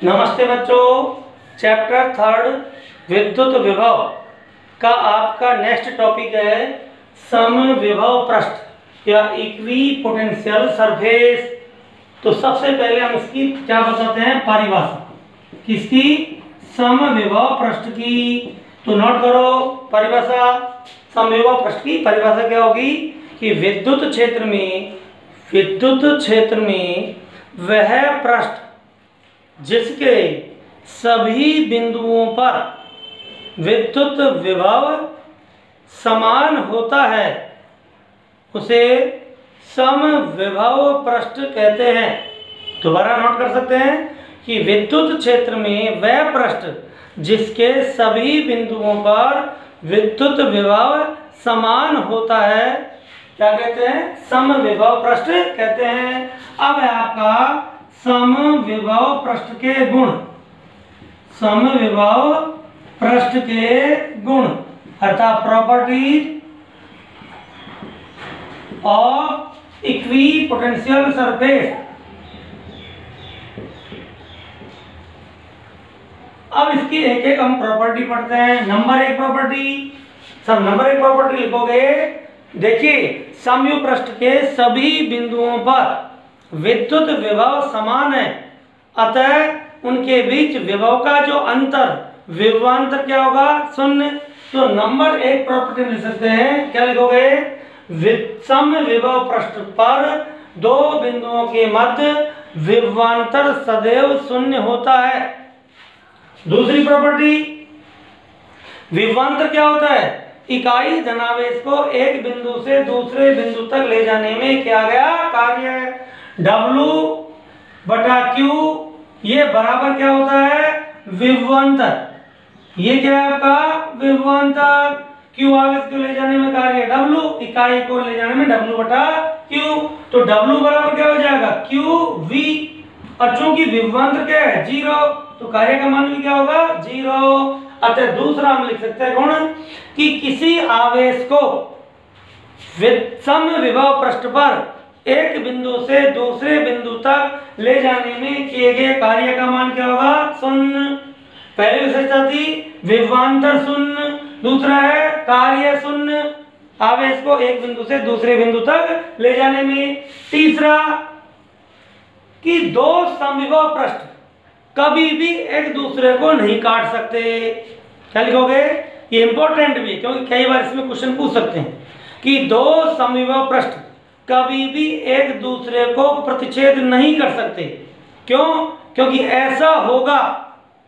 नमस्ते बच्चों, चैप्टर 3 विद्युत विभव का आपका नेक्स्ट टॉपिक है समविभव पृष्ठ या इक्वी पोटेंशियल सरफेस। तो सबसे पहले हम इसकी क्या बताते हैं, परिभाषा किसकी, समविभव पृष्ठ की। तो नोट करो परिभाषा, समविभव पृष्ठ की परिभाषा क्या होगी कि विद्युत क्षेत्र में वह पृष्ठ जिसके सभी बिंदुओं पर विद्युत विभव समान होता है उसे समविभव पृष्ठ कहते हैं। दोबारा नोट कर सकते हैं कि विद्युत क्षेत्र में वह पृष्ठ जिसके सभी बिंदुओं पर विद्युत विभव समान होता है क्या कहते हैं, समविभव पृष्ठ कहते हैं। अब है आपका समविभव पृष्ठ के गुण, समविभव पृष्ठ के गुण अर्थात properties of equi potential surface. अब इसकी एक एक हम प्रॉपर्टी पढ़ते हैं। नंबर एक प्रॉपर्टी लिखोगे। देखिए, समविभव पृष्ठ के सभी बिंदुओं पर विद्युत विभव समान है, अतः उनके बीच विभव का जो अंतर विभवांतर क्या होगा, शून्य। तो नंबर एक प्रॉपर्टी लिख सकते हैं, क्या लिखोगे, समविभव पृष्ठ पर दो बिंदुओं के मध्य विभवांतर सदैव शून्य होता है। दूसरी प्रॉपर्टी, विभवांतर क्या होता है, इकाई धनावेश को एक बिंदु से दूसरे बिंदु तक ले जाने में किया गया कार्य। W/Q ये बराबर क्या होता है, विभवांतर। ये क्या है आपका विभवांतर। Q आवेश को ले जाने में कार्य W, इकाई को ले जाने में W/Q। तो W बराबर क्या हो जाएगा, QV। और चूंकि विभवांतर क्या है, 0, तो कार्य का मान भी क्या होगा, 0। अतः दूसरा हम लिख सकते हैं गुण कि किसी आवेश को समविभव पृष्ठ पर एक बिंदु से दूसरे बिंदु तक ले जाने में किए गए कार्य का मान क्या होगा, शून्य। पहली विशेषता थी विभवांतर शून्य, दूसरा है कार्य शून्य, आवेश को एक बिंदु से दूसरे बिंदु तक ले जाने में। तीसरा कि दो समविभव पृष्ठ कभी भी एक दूसरे को नहीं काट सकते। क्या लिखोगे, ये इंपॉर्टेंट भी है क्योंकि कई बार इसमें क्वेश्चन पूछ सकते हैं कि दो समविभव पृष्ठ कभी भी एक दूसरे को प्रतिच्छेद नहीं कर सकते। क्यों, क्योंकि ऐसा होगा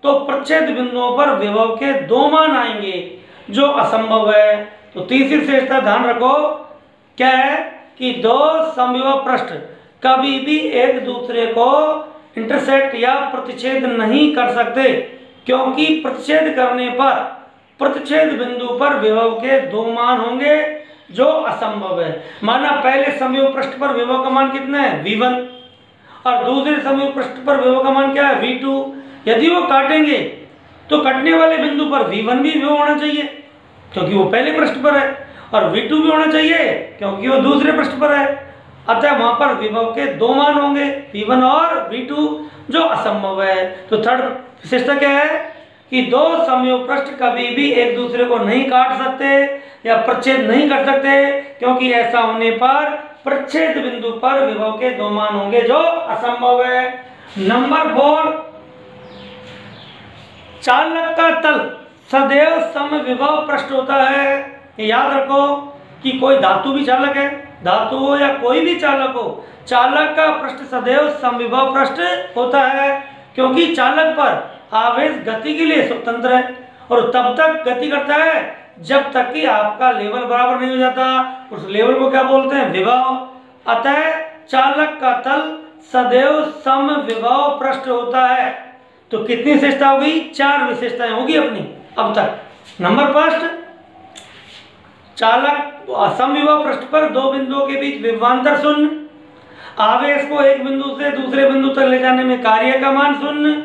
तो प्रतिच्छेद बिंदुओं पर विभव के दो मान आएंगे जो असंभव है। तो तीसरी विशेषता ध्यान रखो, क्या है कि दो समविभव पृष्ठ कभी भी एक दूसरे को इंटरसेक्ट या प्रतिच्छेद नहीं कर सकते, क्योंकि प्रतिच्छेद करने पर प्रतिच्छेद बिंदु पर विभव के दो मान होंगे जो असंभव है। माना पहले समविभव पृष्ठ पर विभव का मान कितना है, V1, और दूसरे समविभव पृष्ठ पर विभव का मान क्या है, V2। यदि वो काटेंगे तो कटने वाले बिंदु पर V1 भी विभव होना चाहिए क्योंकि वो पहले पृष्ठ पर है, और V2 भी होना चाहिए क्योंकि वो दूसरे पृष्ठ पर है। अतः वहां पर विभव के दो मान होंगे, V1 और V2, जो असंभव है। तो थर्ड विशेषता क्या है कि दो समविभव पृष्ठ कभी भी एक दूसरे को नहीं काट सकते या प्रच्छेद नहीं कर सकते, क्योंकि ऐसा होने पर प्रच्छेद बिंदु पर विभव के दो मान होंगे जो असंभव है। नंबर 4, चालक का तल सदैव समविभव पृष्ठ होता है। याद रखो कि कोई धातु भी चालक है, धातु हो या कोई भी चालक हो, चालक का पृष्ठ सदैव समविभव पृष्ठ होता है, क्योंकि चालक पर आवेश गति के लिए स्वतंत्र है और तब तक गति करता है जब तक कि आपका लेवल बराबर नहीं हो जाता। उस लेवल को क्या बोलते हैं, विभव। अतः चालक का तल सदैव समविभव पृष्ठ होता है। तो कितनी विशेषता होगी, 4 विशेषताएं होगी अपनी अब तक। नंबर 5, चालक समविभव पृष्ठ पर दो बिंदुओं के बीच विभवांतर शून्य, आवेश को एक बिंदु से दूसरे बिंदु तक ले जाने में कार्य का मान शून्य।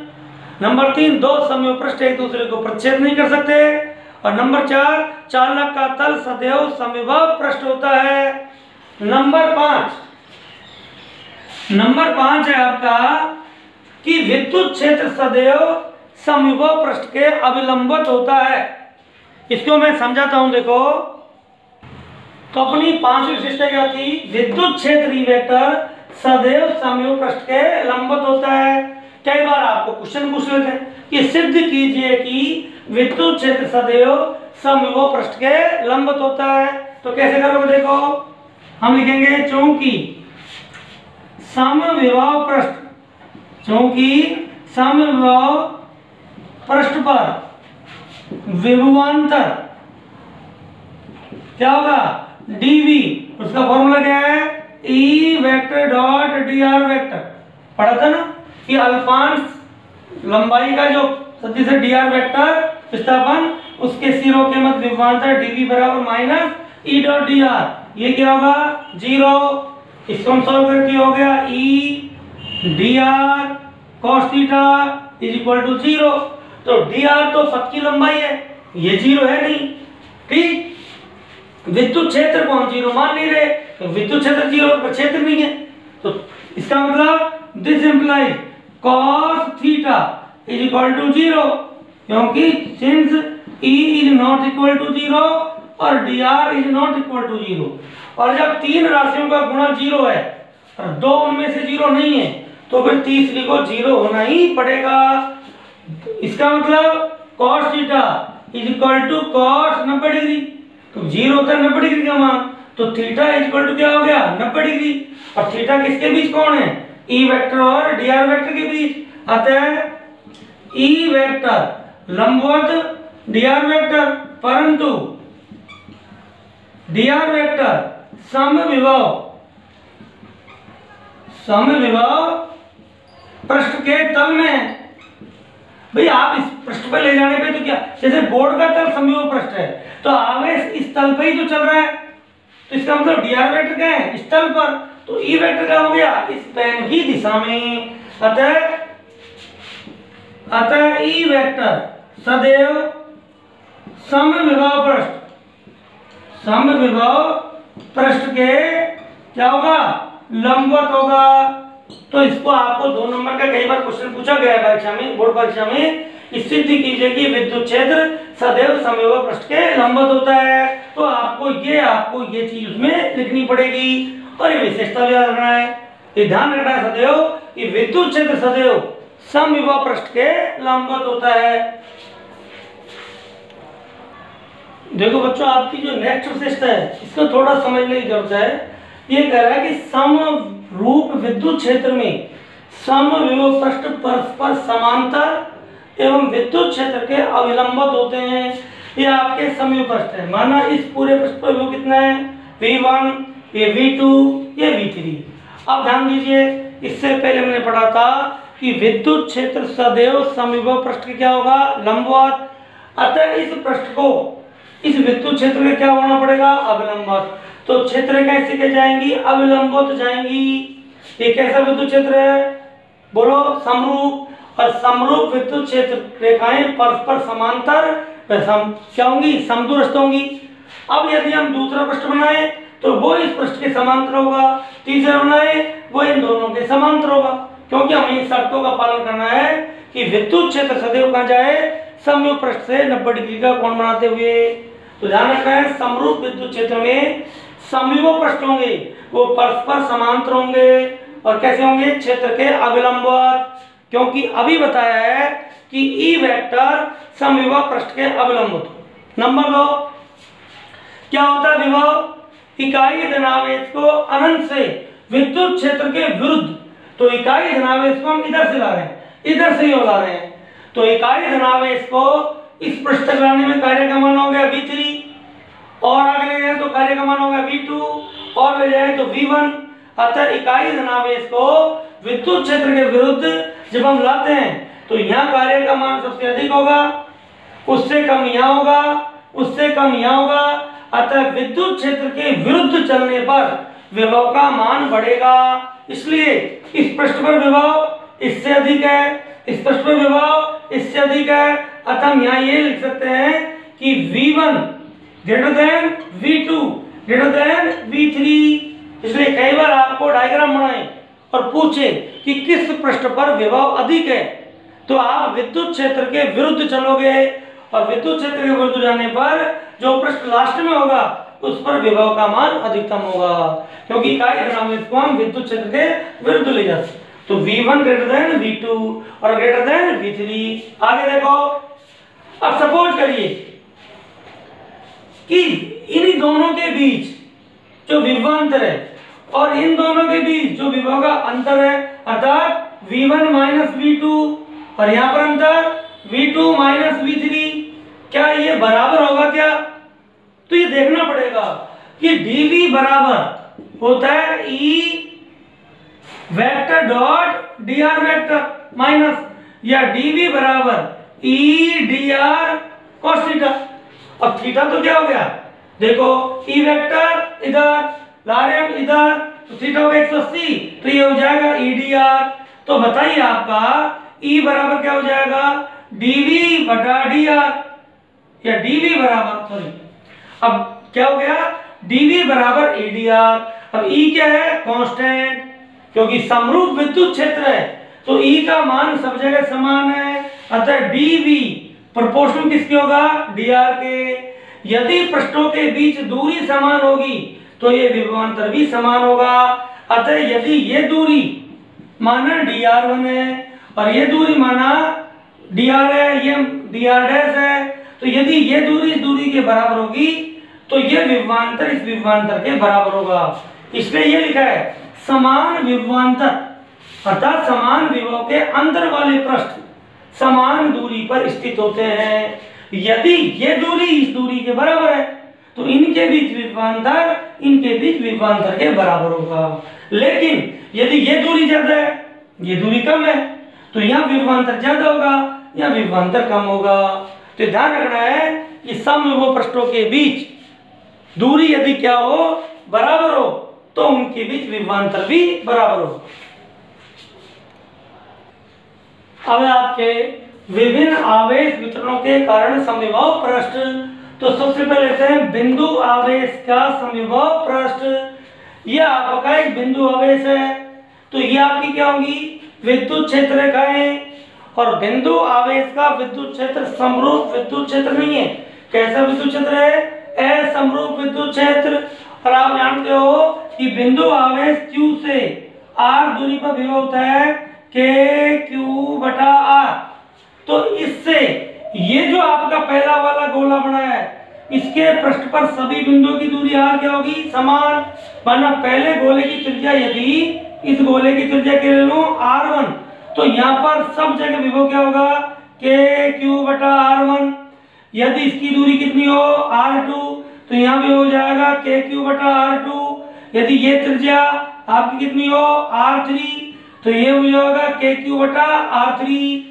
नंबर 3, दो समविभव पृष्ठ एक दूसरे को प्रतिच्छेद नहीं कर सकते। और नंबर 4, चालक का तल सदैव समविभव पृष्ठ होता है। नंबर 5 है आपका कि विद्युत क्षेत्र सदैव समविभव पृष्ठ के अविलंबित होता है। इसको मैं समझाता हूं, देखो। तो अपनी पांचवी विशेषता क्या थी? विद्युत क्षेत्र ई वेक्टर सदैव समविभव पृष्ठ के लंबवत होता है। कई बार आपको क्वेश्चन पूछ लेते हैं कि सिद्ध कीजिए कि विद्युत क्षेत्र सदैव समविभव पृष्ठ के लंबवत होता है। तो कैसे करोगे? देखो, हम लिखेंगे चूंकि समविभव पृष्ठ, चूंकि समविभव पृष्ठ पर विभवांतर क्या होगा? dv, उसका फॉर्मूला क्या है? E vector dot dr vector. पढ़ा था ना कि अल्पांश लंबाई का जो सदिश है dr वेक्टर विस्थापन, उसके सिरों के मध्य विभवांतर dv बराबर माइनस e डॉट dr। ये क्या होगा? 0। इसको हम सॉल्व करके हो गया e dr cos theta is equal to 0। तो dr तो पथ की लंबाई है, ये 0 है नहीं, ठीक। विद्युत क्षेत्र को हम 0 मान नहीं रहे, तो विद्युत क्षेत्र 0 पर क्षेत्र नहीं है। तो इसका मतलब this implies cos theta is equal to 0, क्योंकि since e is not equal to 0 और dr is not equal to 0, और जब तीन राशियों का गुणा 0 है और दो उनमें से 0 नहीं है, तो फिर तीसरी को 0 होना ही पड़ेगा। इसका मतलब cos theta is equal to cos 90 degree, तो 0 होता है 90 डिग्री का मान, तो थीटा इज इक्वल टू क्या हो गया? 90 डिग्री। और थीटा किसके बीच कौन है? E वेक्टर और dr वेक्टर के बीच। अतः E वेक्टर लंबवत dr वेक्टर, परंतु dr वेक्टर समविभव पृष्ठ के तल में है। भाई आप इस पृष्ठ पर ले जाने पे तो क्या, जैसे बोर्ड का तल समविभव पृष्ठ है, तो आवेश इस तल पे ही तो चल रहा है, तो इसका मतलब dr वेक्टर क्या है? इस तल पर, तो E वेक्टर क्या हो गया? इस पेन की दिशा में। अतः E वेक्टर सदैव समविभव पृष्ठ के क्या होगा? लंबवत होगा। तो इसको आपको 2 नंबर का कई बार क्वेश्चन पूछा गया है परीक्षा में, बोर्ड परीक्षा में। सिद्ध कीजिए कि विद्युत क्षेत्र सदैव समविभव पृष्ठ के लंबवत होता है। तो आपको ये चीज उसमें लिखनी पड़ेगी, और ये विशेषता भी याद रखना है, ये ध्यान रखना है सदैव कि विद्युत क्षेत्र सदैव समविभव पृष्ठ के लंबवत होता है। देखो बच्चों, आपकी जो नेक्स्ट विशेषता है इसको थोड़ा समझने की जरूरत है। ये कह रहा है कि समरूप विद्युत क्षेत्र में समविभव पृष्ठ परस्पर समांतर एवं विद्युत क्षेत्र के अविलंबित होते हैं। ये आपके समविभव पृष्ठ है। माना इस पूरे पृष्ठ पर विभव कितना है? V1, ये V2, ये V3। अब ध्यान दीजिए, इससे पहले मैंने पढ़ा था कि विद्युत क्षेत्र सदैव समविभव पृष्ठ के क्या होगा? लंबवत। अतः इस पृष्ठ को इस विद्युत क्षेत्र में क्या होना पड़ेगा? अविलंबित। तो क्षेत्र कैसे के जाएंगी? अविलंबित जाएंगी। ये कैसा विद्युत क्षेत्र है? बोलो, समरूप। और समरूप विद्युत क्षेत्र रेखाएं परस्पर समांतर क्या होंगी? समदूरस्थ होंगी। अब यदि हम दूसरा पृष्ठ बनाए तो वो इस पृष्ठ के समांतर होगा, तीसरा बनाए वो इन दोनों के समांतर होगा, क्योंकि हमें इन शर्तों का पालन करना है कि विद्युत क्षेत्र सदैव कहां जाए? समविभव पृष्ठ से 90 डिग्री का कोण बनाते हुए। तो ध्यान रखना है, समरूप विद्युत क्षेत्र में समविभव पृष्ठ होंगे, वो परस्पर समांतर होंगे। और कैसे होंगे? क्षेत्र के अविलंबित, क्योंकि अभी बताया है कि E वेक्टर समविभव पृष्ठ के अविलंबित। नंबर 2, क्या होता है विभव? इकाई धनावेश को अनंत से विद्युत क्षेत्र के विरुद्ध, तो इकाई धनावेश को हम इधर से ला रहे हैं, इधर से ही ला रहे हैं, तो इकाई धनावेश को इस पृष्ठ तक लाने में कार्य का मान हो गया V3, और आगे ले जाए तो कार्य का मान होगा V2, और ले जाए तो V1। अतः इकाई धनावेश को विद्युत क्षेत्र के विरुद्ध जब हम लाते हैं तो यहाँ कार्य का मान सबसे अधिक होगा, उससे कम यहाँ होगा, उससे कम यहाँ होगा। अतः विद्युत क्षेत्र के विरुद्ध चलने पर विभव का मान बढ़ेगा। इसलिए इस पृष्ठ पर विभव इससे अधिक है, इस पृष्ठ पर विभव इससे अधिक है। अतः हम यहाँ ये लिख सकते हैं कि V1 greater than V2 greater than V3। इसलिए कई बार आपको डायग्राम बनाए और पूछे कि किस पृष्ठ पर विभव अधिक है, तो आप विद्युत क्षेत्र के विरुद्ध चलोगे और विद्युत क्षेत्र के विरुद्ध जाने पर जो पृष्ठ लास्ट में होगा उस पर विभव का मान अधिकतम होगा, क्योंकि इकाई द्रव्यमान को हम विद्युत क्षेत्र के विरुद्ध ले जाते हैं। तो V1 ग्रेटर देन V2 और ग्रेटर देन V3। आगे देखो, अब सपोज करिए कि इन दोनों के बीच जो विभवांतर है और इन दोनों के बीच जो विभव का अंतर है, अर्थात V1 माइनस V2 और यहां पर अंतर V2 माइनस V3, क्या ये बराबर होगा क्या? तो ये देखना पड़ेगा कि dV बराबर होता है E vector dot dr vector minus, या dV बराबर E dr cos थीटा। अब थीटा तो क्या हो गया, देखो E वेक्टर इधर, लारेम इधर, तो थीटा हो 180, तो ये हो जाएगा E dr। तो बताइए आपका E बराबर क्या हो जाएगा, dV बटा dr, या dV बराबर, सॉरी अब क्या हो गया, dV बराबर E dr। अब E क्या है, कांस्टेंट, क्योंकि समरूप विद्युत क्षेत्र है तो E का मान सब जगह समान है, अतः dV प्रोपोर्शनल किसके होगा, dr के। यदि पृष्ठों के बीच दूरी समान होगी तो ये विभवांतर भी समान होगा, अतः यदि ये दूरी माना dr1 है और ये दूरी माना dr है, ये dr डैश है, तो यदि ये दूरी इस दूरी के बराबर होगी तो ये विभवांतर इस विभवांतर के बराबर होगा। इसलिए ये लिखा है समान विभवांतर, अर्थात समान विभव के अंतर वाले पृष्ठ समान दूरी पर स्थित होते हैं। यदि ये दूरी इस दूरी के बराबर है तो इनके बीच विभवांतर इनके बीच विभवांतर के बराबर होगा। लेकिन यदि ये दूरी ज्यादा है, ये दूरी कम है, तो यहाँ विभवांतर ज्यादा होगा, यहाँ विभवांतर कम होगा। तो ध्यान रखना है कि समविभव पृष्ठों के बीच दूरी यदि क्या हो, बराबर हो, तो उनके बीच विभवांतर भी बराबर हो। अब आपके विभिन्न आवेश वितरणों के कारण समविभव पृष्ठ। तो सबसे पहले लेते हैं बिंदु आवेश का समविभव पृष्ठ। यह आपका एक बिंदु आवेश है, तो ये आपकी क्या होगी, विद्युत क्षेत्र रेखाएं। और बिंदु आवेश का विद्युत क्षेत्र समरूप विद्युत क्षेत्र नहीं है। कैसा विद्युत क्षेत्र है, असमरूप विद्युत क्षेत्र। और आप जानते हो कि बिंदु आवेश Q से R दूरी पर विभव होता है KQ बटा R। तो इससे ये जो आपका पहला वाला गोला बना है, इसके पृष्ठ पर सभी बिंदुओं की दूरी R क्या होगी, समान। माना पहले गोले की त्रिज्या यदि इस गोले की त्रिज्या के ले लो R1, तो यहाँ पर सब जगह विभव क्या होगा, KQ बटा R1। यदि इसकी दूरी कितनी हो, R2, तो यहाँ भी हो जाएगा KQ बटा R2। यदि ये त्रिज्या आपकी कितनी हो, R3, तो ये हो जाएगा KQ बटा R3।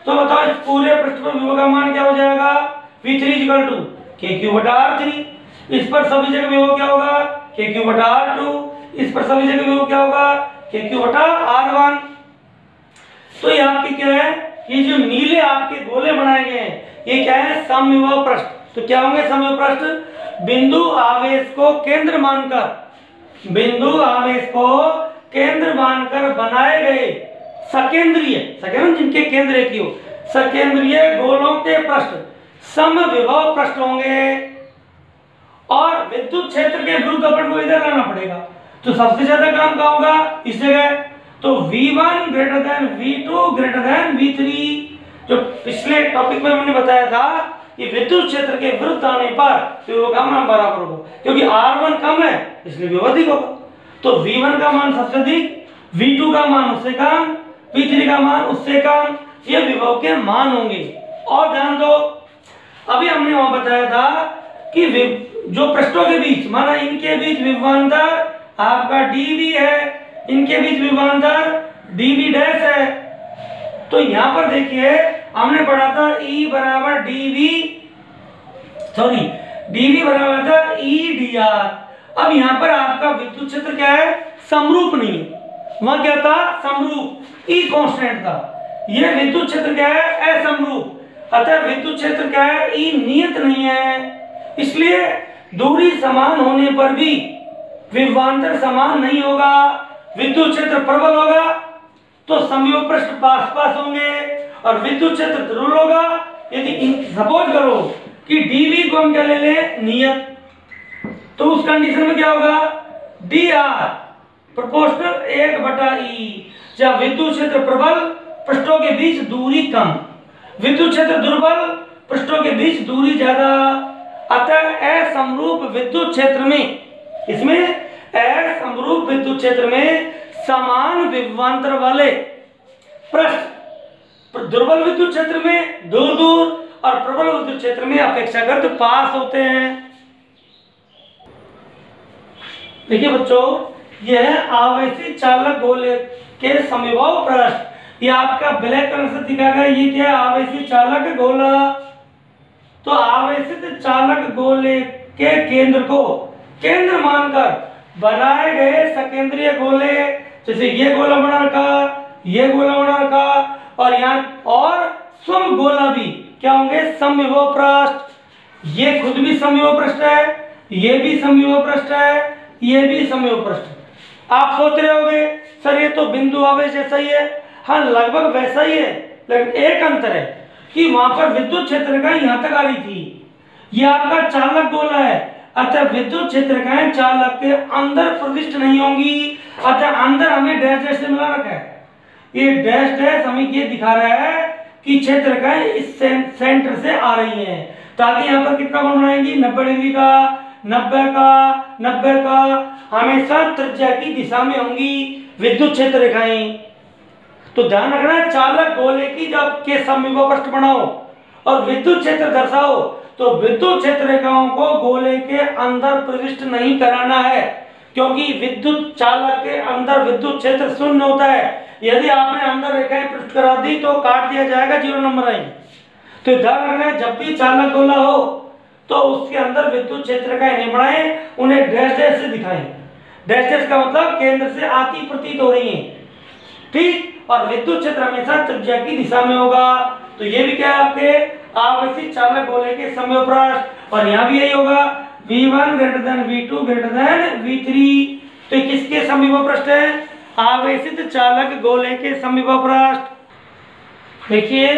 तो बताओ इस पूरे पृष्ठ पर विभव का मान क्या हो जाएगा, V3 KQ बटा R3। इस पर सभी जगह विभव क्या होगा, KQ बटा R2। इस पर सभी जगह विभव क्या होगा, KQ बटा R1। तो ये आपकी क्या है, ये जो नीले आपके गोले बनाए गए हैं, ये क्या है, समविभव पृष्ठ। तो क्या होंगे समविभव पृष्ठ, बिंदु आवेश को केंद्र मानकर, बिंदु आवेश को केंद्र मानकर बनाए गए सकेंद्रीय, सकेंद्र जिनके केंद्र एक ही हो, सकेंद्रीय गोलों के पृष्ठ समविभव पृष्ठ होंगे। और विद्युत क्षेत्र के विरुद्ध अपन को इधर लाना पड़ेगा, तो सबसे ज्यादा काम कहाँ होगा, इस जगह। तो V1 greater than V2 greater than V3। जो पिछले टॉपिक में हमने बताया था कि विद्युत क्षेत्र के विरुद्ध आने पर विभव का मान बराबर होगा, क्योंकि R1 कम है इसलिए विभव अधिक होगा। तो V1 का मान सबसे अधिक, V2 का मान उससे कम, V3 का मान उससे कम, ये विभव के मान होंगे। और ध्यान दो, अभी हमने वहां बताया था कि जो पृष्ठों के बीच, माना इनके बीच विभवांतर आपका dV है, इनके बीच विभवांतर dV डैश है। तो यहां पर देखिए हमने पढ़ा था E बराबर dV, सॉरी dV बराबर था E dr। अब यहां पर आपका विद्युत क्षेत्र क्या है, समरूप नहीं है, वहां क्या था, समरूप, E कांस्टेंट था। यह विद्युत क्षेत्र क्या है, असमरूप, अतः विद्युत क्षेत्र क्या है, E नियत नहीं है। इसलिए दूरी समान होने पर भी विभवांतर समान नहीं होगा। विद्युत क्षेत्र प्रबल होगा तो समविभव पृष्ठ पास पास होंगे, और विद्युत क्षेत्र दुर्बल होगा यदि सपोज करो कि dV को हम क्या ले लें नियत, तो उस कंडीशन में क्या होगा dr प्रोपोर्शनल 1/e। जब विद्युत क्षेत्र प्रबल पृष्ठों के बीच दूरी कम, विद्युत क्षेत्र दुर्बल पृष्ठों के बीच दूरी ज्यादा, अतः असमरूप विद्युत क्षेत्र में, इसमें असमरूप विद्युत क्षेत्र में समान विभवांतर वाले पृष्ठ दुर्बल विद्युत क्षेत्र में दूर दूर और प्रबल विद्युत क्षेत्र में अपेक्षाकृत पास होते हैं। देखिए बच्चों, यह आवेशी चालक गोले के समविभव पृष्ठ, ये आपका ब्लैक कलर से दिखा गया, ये क्या है आवेशी चालक गोला। तो आवेशित चालक गोले के केंद्र को केंद्र मानकर बनाए गए सकेंद्रीय गोले, जैसे ये गोला बना रखा, ये गोला बना रखा, और यहाँ और सम गोला भी क्या होंगे समविभव पृष्ठ। ये खुद भी समविभव पृष्ठ है, ये भी समविभव पृष्ठ है, ये भी समविभव पृष्ठ। आप सोच रहे होंगे सर ये तो बिंदु आवेश जैसा ही है। हाँ लगभग वैसा ही है, लेकिन एक अंतर है कि वहां पर विद्युत क्षेत्र का यहां तक आ रही थी, ये आपका चालक गोला है, अतः विद्युत क्षेत्र का चालक के अंदर प्रविष्ट नहीं होंगी, अतः अंदर हमें डैश डैश से मिला रखा है। ये डैश डैश हमें ये दिखा रहा है कि क्षेत्र का इस सेंटर से आ रही है, ताकि यहाँ पर कितना कोण बनाएंगी 90 डिग्री का, 90 का, 90 का, हमेशा त्रिज्या की दिशा में होंगी विद्युत क्षेत्र रेखाएं। तो ध्यान रखना चालक गोले की जब के समविभव पृष्ठ बनाओ और विद्युत क्षेत्र दर्शाओ तो विद्युत क्षेत्र रेखाओं को गोले के अंदर प्रविष्ट नहीं कराना है, क्योंकि विद्युत चालक के अंदर विद्युत क्षेत्र शून्य होता है। यदि आपने अंदर रेखाएं प्रविष्ट करा दी तो काट दिया जाएगा, 0 नंबर आएंगे। तो ध्यान रखना जब भी चालक गोला हो तो उसके अंदर विद्युत क्षेत्र का नहीं बनाए, उन्हें डैश डैश से दिखाएं। डैश डैश का मतलब केंद्र से आती प्रतीत हो रही है, ठीक, और विद्युत क्षेत्र हमेशा त्रिज्या की दिशा में होगा। तो ये भी क्या है आपके आवेशी चालक गोले के समविभव पृष्ठ, और यहाँ भी यही होगा V1 > V2 > V3। तो किसके समविभव पृष्ठ है आवेशित चालक गोले के समविभव पृष्ठ। देखिए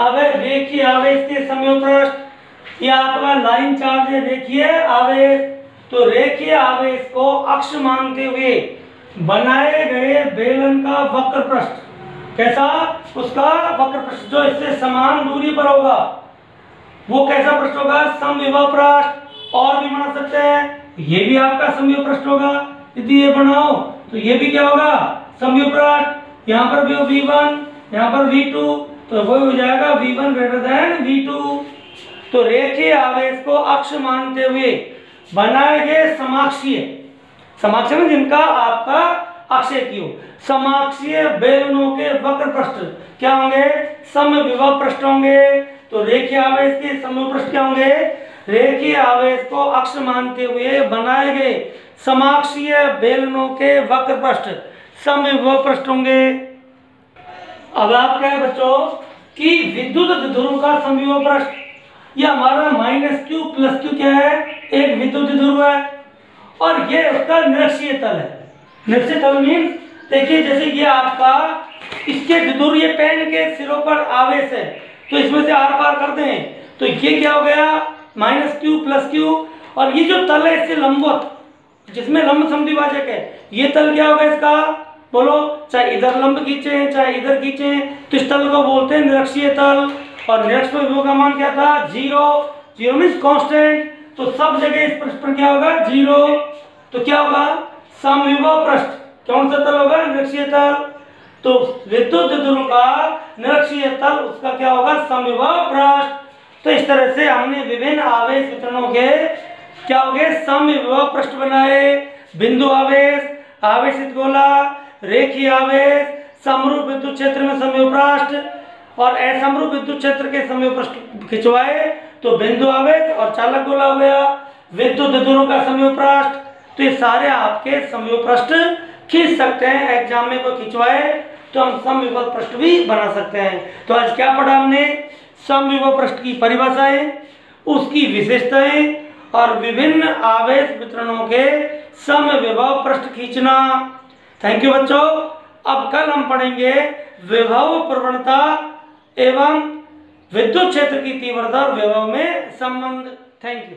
अब रेखीय आवेश के समविभव पृष्ठ, ये आपका लाइन चार्ज है देखिए आवेश। तो रेखीय आवेश को अक्ष मानते हुए बनाए गए बेलन का वक्र पृष्ठ, कैसा उसका वक्र पृष्ठ जो इससे समान दूरी पर होगा वो कैसा पृष्ठ होगा समविभव पृष्ठ। और भी बना सकते हैं, ये भी आपका समविभव पृष्ठ होगा। यदि ये बनाओ तो ये भी क्या होगा समविभव पृष्ठ। यहाँ पर भी V1, यहाँ पर V2, तो वो हो जाएगा V1 > V2। तो रेखीय आवेश को अक्ष मानते हुए बनाए गए समाक्षीय, समाक्षीय में जिनका आपका अक्षय की हो, समाक्षीय बेलनों के वक्र पृष्ठ क्या होंगे समविभव पृष्ठ होंगे। तो रेखीय आवेश के समविभव पृष्ठ क्या होंगे, रेखीय आवेश को अक्ष मानते हुए बनाए गए समाक्षीय बेलनों के वक्र पृष्ठ समविभव पृष्ठ होंगे। अब आप क्या है बच्चों कि विद्युत ध्रुव का समविभव पृष्ठ, ये हमारा -q + q क्या है एक विद्युत ध्रुव है, और ये उसका निरक्षीय तल है। निरक्षीय तल मीन्स देखिए जैसे ये आपका इसके ध्रुव ये पेन के सिरों पर आवेश है, तो इसमें से आर पार कर दें तो ये क्या हो गया -q + q, और ये जो तल है इससे लंबवत जिसमें लंब समद्विभाजक है, ये तल क्या होगा इसका बोलो, चाहे इधर लंब खींचे चाहे इधर खींचे, तो इस तल को बोलते हैं निरक्षीय तल। और निरक्ष पर विभव का मान क्या था 0, 0 मीन्स कांस्टेंट, तो सब जगह इस पृष्ठ पर क्या होगा 0। तो क्या होगा समविभव पृष्ठ, कौन सा तल होगा निरक्षीय तल। तो विद्युत ध्रुव का निरक्षीय तल उसका क्या होगा समविभव पृष्ठ। तो इस तरह से हमने विभिन्न आवेश वितरणों के क्या हो गए समविभव पृष्ठ बनाए, बिंदु आवेश, आवेशित गोला, रेखीय आवेश, समरूप विद्युत क्षेत्र में समविभव पृष्ठ, और असमरूप विद्युत क्षेत्र के समविभव पृष्ठ खिंचवाए तो बिंदु आवेश और चालक गोला हो गया, विद्युत ध्रुव का समविभव पृष्ठ। तो ये सारे आपके समविभव पृष्ठ खींच सकते हैं, एग्जाम में कोई खिंचवाए तो हम समविभव पृष्ठ भी बना सकते हैं। तो आज क्या पढ़ा हमने, समविभव पृष्ठ की परिभाषाएं, उसकी विशेषताएं और विभिन्न आवेश वितरणों के समविभव पृष्ठ खींचना। थैंक यू बच्चों। अब कल हम पढ़ेंगे विभव प्रवणता एवं विद्युत क्षेत्र की तीव्रता और विभव में संबंध। Thank you.